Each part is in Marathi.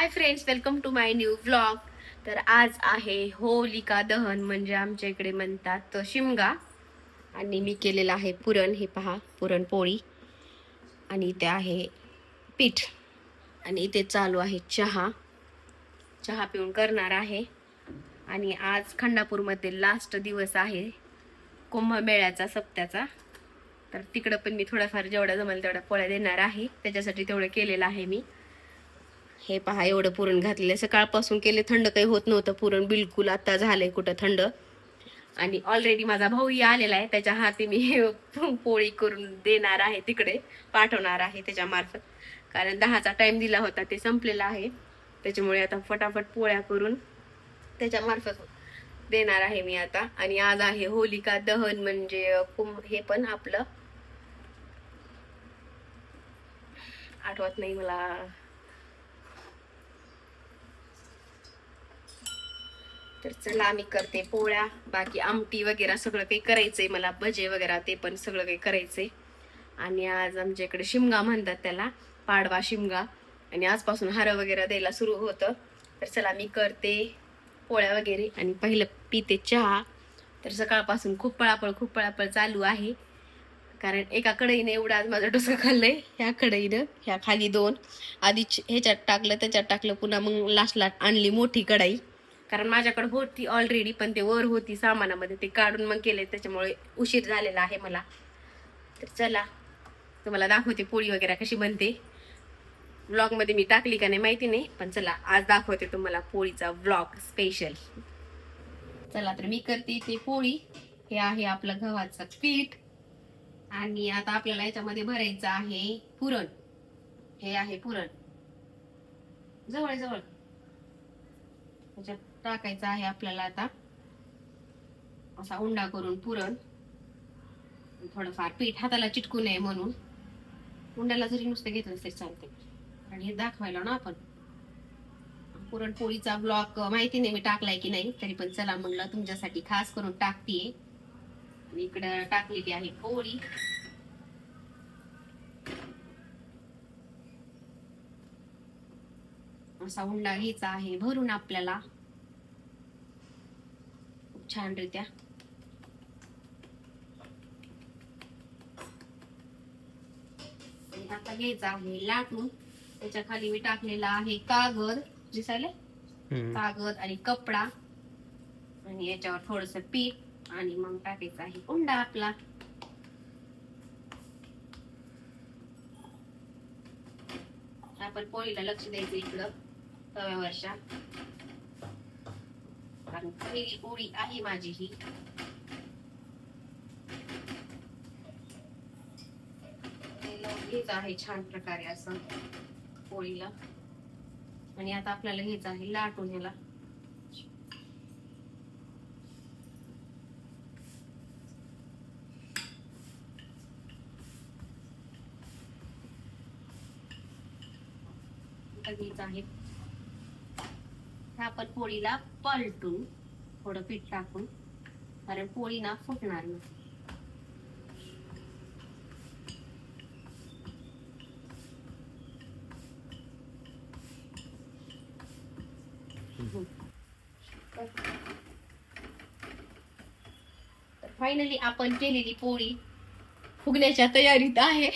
High friends, welcome to my new vlog. तर आज आहे होलिका दहन, म्हणजे आमच्या इकडे म्हणतात शिमगा. आणि मी केलेला आहे पुरण. हे पहा, पुरणपोळी. आणि इथे आहे पीठ. आणि इथे चालू आहे चहा. चहा पिऊन करणार आहे. आणि आज खंडापूरमध्ये लास्ट दिवस आहे कुंभमेळ्याचा, सप्त्याचा. तर तिकडं पण मी थोडाफार जेवढा जमेल तेवढ्या पोळ्या देणार आहे. त्याच्यासाठी तेवढं केलेलं आहे मी. हे पहा, एवढं पुरण घातलेलं. सकाळपासून केले, थंड काही होत नव्हतं पुरण बिलकुल. आता झालंय कुठं थंड. आणि ऑलरेडी माझा भाऊही आलेला आहे, त्याच्या हाती मी पोळी करून देणार आहे, तिकडे पाठवणार आहे त्याच्या मार्फत. कारण 10चा टाइम दिला होता, ते संपलेला आहे. त्याच्यामुळे आता फटाफट पोळ्या करून त्याच्या मार्फत देणार आहे मी आता. आणि आज आहे होलिका दहन, म्हणजे हे पण आपलं आठवत नाही मला. तर चला, आम्ही करते पोळ्या. बाकी आमटी वगैरे सगळं काही करायचंय मला, भजे वगैरे ते पण सगळं काही करायचंय. आणि आज आमच्या इकडे शिमगा म्हणतात त्याला, पाडवा शिमगा. आणि आजपासून हार वगैरे द्यायला सुरू होतं. तर चला, मी करते पोळ्या वगैरे आणि पहिलं पिते चहा. तर सकाळपासून खूप पळापळ चालू आहे. कारण एका कढईने एवढं आज माझं डोसं खाल्लंय. ह्या कढईनं, ह्या खाली 2 आधी ह्याच्यात टाकलं, त्याच्यात टाकलं, पुन्हा मग लास्टला आणली मोठी कढाई. कारण माझ्याकडे होती ऑलरेडी, पण ते वर होती सामानामध्ये, ते काढून मग केले, त्याच्यामुळे उशीर झालेला आहे मला. तर चला, तुम्हाला दाखवते पोळी वगैरे कशी बनते. व्लॉग मध्ये मी टाकली का नाही माहिती नाही, पण चला आज दाखवते तुम्हाला पोळीचा व्लॉग स्पेशल. चला, तर मी करते ते पोळी. हे आहे आपलं गव्हाचं पीठ. आणि आता आपल्याला याच्यामध्ये भरायचं आहे पुरण. हे आहे पुरण, जवळ जवळ त्याच्यात टाकायचं आहे आपल्याला आता असा उंडा करून पुरण. थोडंफार पीठ हाताला चिटकू नये म्हणून उंड्याला जरी नुसतं घेतलं तरी चालते. आणि हे दाखवायला ना आपण पुरणपोळीचा ब्लॉग माहिती नाही मी टाकलाय की नाही, तरी पण चला म्हणलं तुमच्यासाठी खास करून टाकतीये. इकडं टाकलेली आहे पोळी. असा उंडा घ्यायचा आहे भरून आपल्याला खूप छान रित्या. आता घ्यायचा आहे लाटून. त्याच्या खाली मी टाकलेला आहे कागद, दिसायला कागद आणि कपडा. आणि याच्यावर थोडस पीठ. आणि मग टाकायचा आहे उंडा आपला. आपण पोळीला लक्ष द्यायचं इकडं तव्यावरच्या, कारण पहिली पोळी आहे माझी ही. घ्यायचं आहे छान प्रकारे असं पोळीला. आणि आता आपल्याला घ्यायचं आहे लाटून ह्याला. घ्यायचं आहे आपण पोळीला पलटून थोडं पीठ टाकून, कारण पोळी ना फुटणार नाही. तर फायनली आपण केलेली पोळी फुगण्याच्या तयारीत आहे.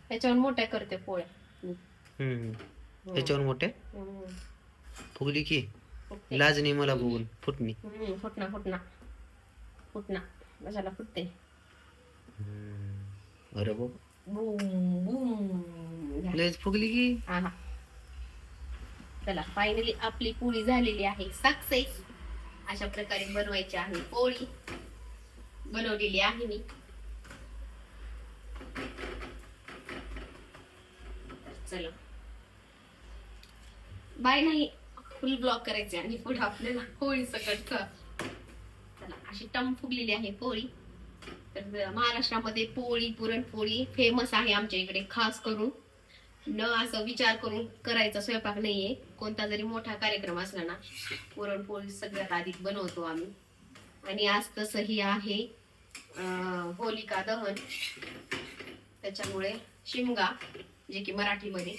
त्याच्यावर मोठ्या करते पोळ्या. त्याच्यावर मोठे फुगली की लाज नाही मला बघून. फुटणी फुटना कशाला फुटते. अरे बाबा, बूम बूम लयच फुगली की. चला, फायनली आपली पोळी झालेली आहे सक्सेस. अशा प्रकारे बनवायची आहे पोळी. बनवलेली आहे मी. चला, बाय नाही, फुल ब्लॉक करायचे आणि पुढे आपल्याला पोळी सकट. चला, अशी टम फुगलेली आहे पोळी. तर महाराष्ट्रामध्ये पोळी, पुरणपोळी फेमस आहे आमच्या इकडे. खास करून न असं विचार करून करायचा स्वयंपाक नाहीये. कोणता जरी मोठा कार्यक्रम असला ना, पुरणपोळी सगळ्यात आधी बनवतो आम्ही. आणि आज तसंही आहे होलिका दहन. त्याच्यामुळे शिमगा, जे की मराठीमध्ये,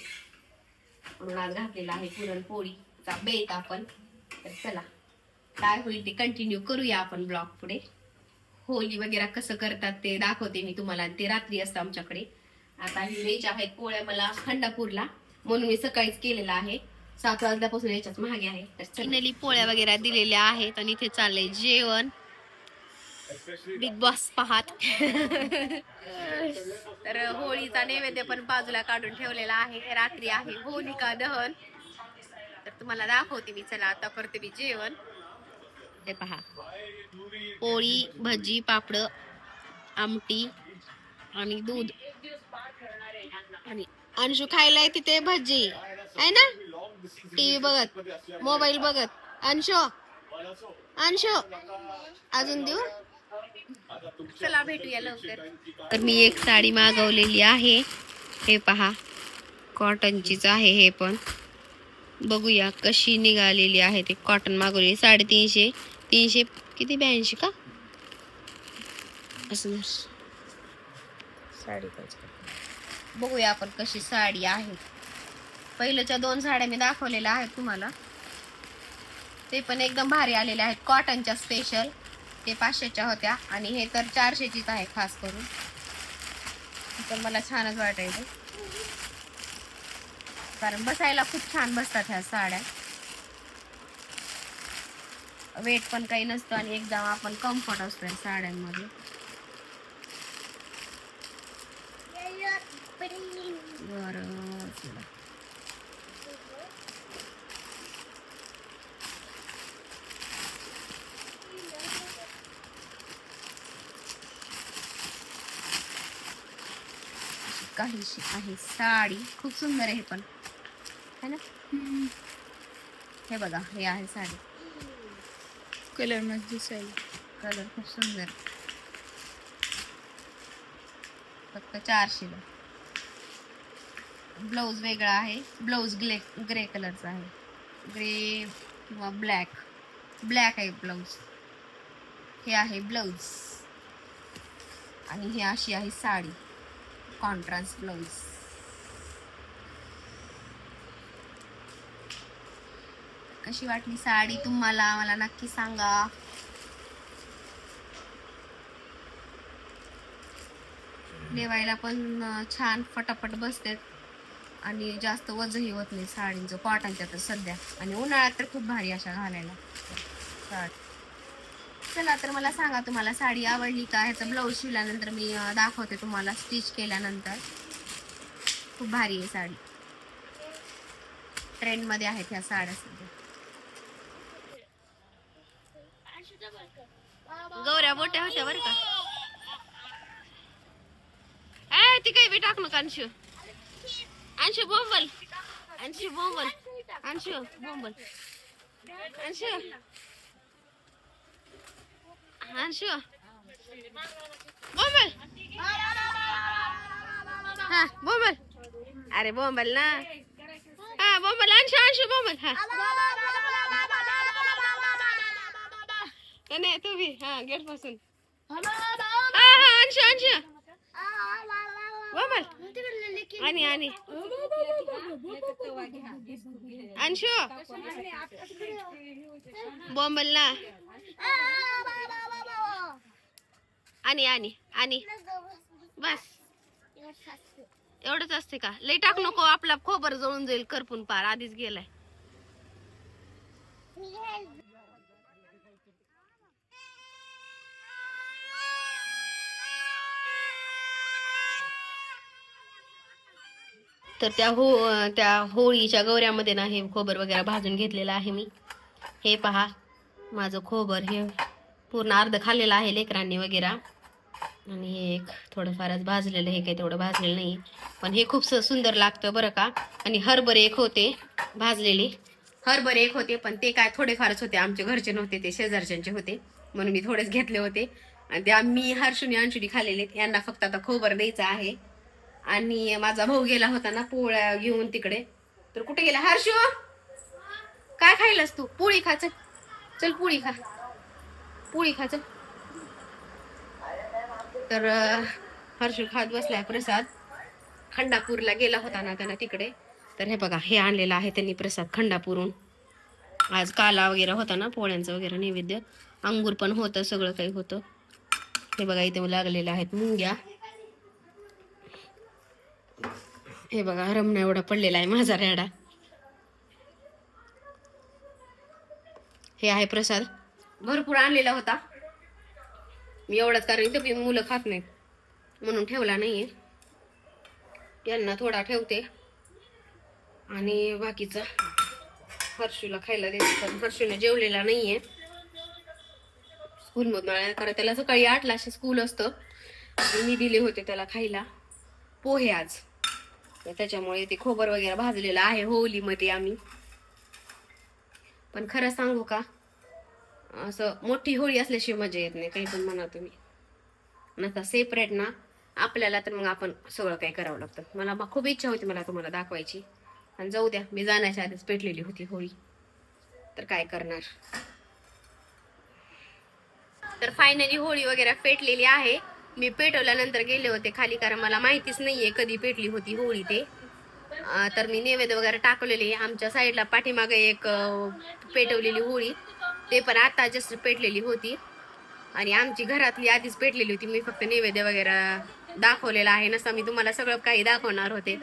म्हणून आज घातलेला आहे पुरणपोळीचा बेत आपण. तर चला काय होईल ते कंटिन्यू करूया आपण ब्लॉग पुढे. होली वगैरे कसं करतात ते दाखवते मी तुम्हाला. ते रात्री असतं आमच्याकडे. आता यायच्या आहेत पोळ्या मला खंडापूरला, म्हणून मी सकाळीच केलेला आहे. 7 वाजल्यापासून याच्याच महागे आहे. तर फायनली पोळ्या वगैरे दिलेल्या आहेत आणि इथे चाललंय जेवण. बिग बॉस पाहत. तर होळीचा नैवेद्य पण बाजूला काढून ठेवलेला आहे. रात्री आहे होलिका दहन. तर तुम्हाला दाखवते मी. चला आता करते मी जेवण. हे पहा, पोळी, भजी, पापड, आमटी आणि दूध. आणि अंशू खायला तिथे भजी आहे ना, टीव्ही बघत, मोबाईल बघत. अंशू अंशू अजून देऊ. चला भेटूया लवकर. तर मी एक साडी मागवलेली आहे. हे पहा, कॉटनचीच आहे. हे पण बघूया कशी निघालेली आहे. ते कॉटन मागवली 350 300 किती 82 का असं साडी. बघूया आपण कशी साडी आहे. पहिल्याच्या 2 साड्या मी दाखवलेल्या आहेत तुम्हाला, ते पण एकदम भारी आलेले आहेत. कॉटनच्या स्पेशल, ते 500च्या होत्या आणि हे तर 400चीच आहे खास करून. तर मला छानच वाटायचं, कारण बसायला खूप छान बसतात ह्या साड्या. वेट पण काही नसतं आणि एकदम आपण कम्फर्ट असतो या साड्यांमध्ये. बरं, काहीशी आहे साडी. खूप सुंदर आहे. हे पण है ना. हे बघा, हे आहे साडी. कलर मध्ये दिसेल. कलर खूप सुंदर. फक्त 400 ला. ब्लाऊज वेगळा आहे. ब्लाऊज ग्रे कलरचा आहे. ग्रे किंवा ब्लॅक. ब्लॅक आहे ब्लाऊज. हे आहे ब्लाऊज आणि ही अशी आहे साडी, कॉन्ट्रास्ट ब्लाऊज. कशी वाटली साडी तुम्हाला, मला नक्की सांगा. नेवायला पण छान फटाफट बसते आणि जास्त वजनही होत नाही साडींचं, कॉटनच्या तर सध्या. आणि उन्हाळ्यात तर खूप भारी अशा घालायला साडी. चला तर मला सांगा, तुम्हाला साडी आवडली का. ह्याचं ब्लाऊज शिवल्यानंतर मी दाखवते तुम्हाला, स्टिच केल्यानंतर. खूप भारी आहे साडी. ट्रेंड मध्ये आहेत ह्या साड्या सध्या. गौऱ्या मोठ्या होत्या बरं का. ती काही बी टाक नका. अंशू अंशू बोंबल. अंशू बोंबल. अंशू बोंबल. अंशू अंशू बोंबल. हा बोंबल. अरे बोंबल ना. हा बोंबल. अंशू अंशू बोंबल. हा नाही तुम्ही. हा गेट पासून. हा हा अंशू अंशू बोंबल. आणि आणि अंशू बोंबल ना. आणि आणि आणि बस एवढंच असते का. लई टाक नको, आपला खोबर जळून जाईल करपून पार. आधीच गेलाय. तर त्या होळीच्या गौऱ्यामध्ये ना हे खोबर वगैरे भाजून घेतलेलं आहे मी. हे पहा माझं खोबर. हे पूर्ण अर्ध खाल्लेलं आहे लेकरांनी वगैरे. आणि हे एक थोडंफारच भाजलेलं. हे काही तेवढं भाजलेलं नाही, पण हे खूप सुंदर लागतं बरं का. आणि हरभरे एक होते भाजलेले. हरभरे एक होते, पण ते काय थोडेफारच होते. आमच्या घरचे नव्हते, ते शेजारच्यांचे होते, म्हणून मी थोडेच घेतले होते. आणि ते मी हर्षुनी अंशुनी खाल्लेले. यांना फक्त आता खोबर द्यायचं आहे. आणि माझा भाऊ गेला होता ना पोळ्या घेऊन तिकडे. तर कुठे गेला हर्षू. काय खायलास तू. पोळी खा. चल चल पोळी खा. पोळी खा चल. तर हर्षू खात बसलाय प्रसाद. खंडापूरला गेला होता ना त्यांना तिकडे, तर हे बघा हे आणलेलं आहे त्यांनी प्रसाद खंडापूरहून. आज काला वगैरे होता ना पोळ्यांचं वगैरे नैवेद्य, अंगूर पण होतं, सगळं काही होतं. हे बघा इथे लागलेले आहेत मुंग्या. हे बघा रमणा एवढा पडलेला आहे माझा रेडा. हे आहे प्रसाद, भरपूर आणलेला होता मी एवढाच, कारण इथं मुलं खात नाहीत म्हणून ठेवला नाहीये. यांना थोडा ठेवते आणि बाकीचा हर्षूला खायला देते, पण हर्षूने जेवलेला नाहीये स्कूलमधून, कारण त्याला सकाळी 8ला स्कूल असतं. मी दिले होते त्याला खायला पोहे आज, तर त्याच्यामुळे ते खोबर वगैरे भाजलेलं आहे होलीमध्ये आम्ही. पण खरं सांगू का, असं मोठी होळी असल्याशिवाय मजा येत नाही, काही पण म्हणा तुम्ही. नंतर सेपरेट ना आपल्याला, तर मग आपण सगळं काही करावं लागतं. मला खूप इच्छा होती मला तुम्हाला दाखवायची, आणि जाऊ द्या, मी जाण्याच्या आधीच पेटलेली होती होळी, तर काय करणार. तर फायनली होळी वगैरे पेटलेली आहे. मी पेटवल्यानंतर गेले होते खाली, कारण मला माहितीच नाहीये कधी पेटली होती होळी ते. तर मी नैवेद्य वगैरे टाकलेली. आमच्या साईडला पाठीमागे एक पेटवलेली होळी, ते पण आता जस्ट पेटलेली होती, आणि आमची घरातली आधीच पेटलेली होती. मी फक्त नैवेद्य वगैरे दाखवलेला आहे, नसता मी तुम्हाला सगळं काही दाखवणार होते,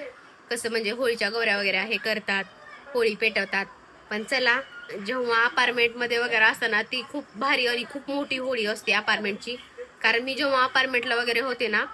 कसं म्हणजे होळीच्या गौऱ्या वगैरे हे करतात, होळी पेटवतात. पण चला, जेव्हा अपार्टमेंटमध्ये वगैरे असताना ती खूप भारी आणि खूप मोठी होळी असते अपार्टमेंटची. कारण मी जेव्हा अपार्टमेंटला वगैरे होते ना,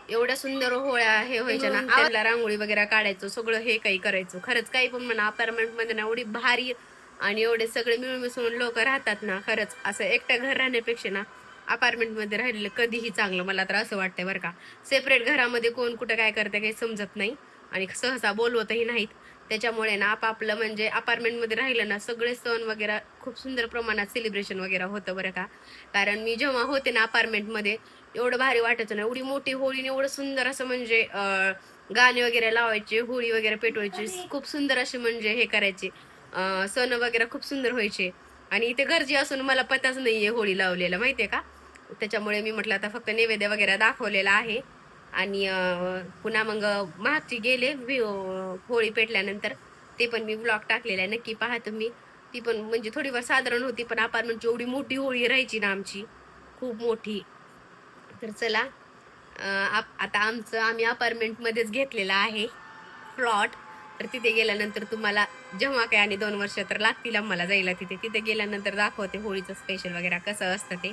एवढ्या सुंदर होळ्या हे व्हायच्या ना, त्याला रांगोळी वगैरे काढायचो, सगळं हे काही करायचो. खरंच काही पण म्हणा, अपार्टमेंटमध्ये ना एवढी भारी आणि एवढे सगळे मिळून मिसळून लोक राहतात ना, खरंच असं एकटं घर राहण्यापेक्षा ना अपार्टमेंटमध्ये राहिलेलं कधीही चांगलं, मला तर असं वाटतंय बरं का. सेपरेट घरामध्ये कोण कुठं काय करते काही समजत नाही, आणि सहसा बोलवतही नाहीत. त्याच्यामुळे ना आपापलं म्हणजे अपार्टमेंटमध्ये राहिलं ना, सगळे सण वगैरे खूप सुंदर प्रमाणात सेलिब्रेशन वगैरे होतं बरं का. कारण मी जेव्हा होते ना अपार्टमेंटमध्ये, एवढं भारी वाटायचं ना, एवढी मोठी होळी, एवढं सुंदर असं म्हणजे गाणे वगैरे लावायचे, होळी वगैरे पेटवायची, खूप सुंदर असे म्हणजे हे करायचे, सण वगैरे खूप सुंदर व्हायचे. आणि इथे घरची असून मला पताच नाहीये होळी लावलेला, माहितीये का. त्याच्यामुळे मी म्हटलं आता फक्त नैवेद्य वगैरे दाखवलेला आहे. आणि पुन्हा मग मागची गेले होळी पेटल्यानंतर, ते पण मी ब्लॉग टाकलेला आहे, नक्की पहा तुम्ही. ती पण म्हणजे थोडीफार साधारण होती, पण अपार्टमेंटची एवढी मोठी होळी राहायची ना आमची, खूप मोठी. तर चला, आता आम्ही अपार्टमेंटमध्येच घेतलेला आहे प्लॉट. तर तिथे गेल्यानंतर तुम्हाला जेव्हा काय, आणि 2 वर्ष तर लागतील आम्हाला जायला तिथे गेल्यानंतर दाखवते होळीचं स्पेशल वगैरे कसं असतं ते.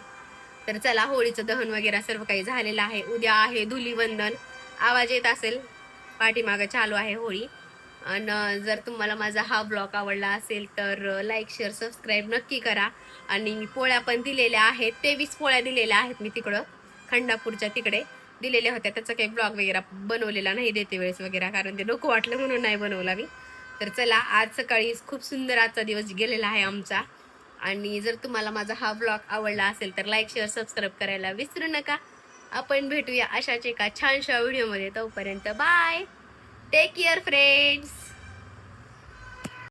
तर चला, होळीचं दहन वगैरे सर्व काही झालेलं आहे. उद्या आहे धुलीवंदन, आवाज येत असेल, पाठीमागं चालू आहे होळी. आणि जर तुम्हाला माझा हा ब्लॉग आवडला असेल तर लाईक, शेअर, सबस्क्राईब नक्की करा. आणि पोळ्या पण दिलेल्या आहेत, 23 पोळ्या दिलेल्या आहेत मी तिकडं खंडापूरच्या तिकडे दिलेल्या होत्या. त्याचा काही ब्लॉग वगैरे बनवलेला नाही देते वेळेस वगैरे, कारण ते नको वाटलं म्हणून नाही बनवला मी. तर चला, आज सकाळी खूप सुंदर आजचा दिवस गेलेला आहे आमचा. आणि जर तुम्हाला माझा हा ब्लॉग आवडला असेल तर लाईक, शेअर, सबस्क्राईब करायला विसरू नका. आपण भेटूया अशाच एका छानशा व्हिडिओमध्ये. तोपर्यंत बाय, टेक केअर फ्रेंड्स.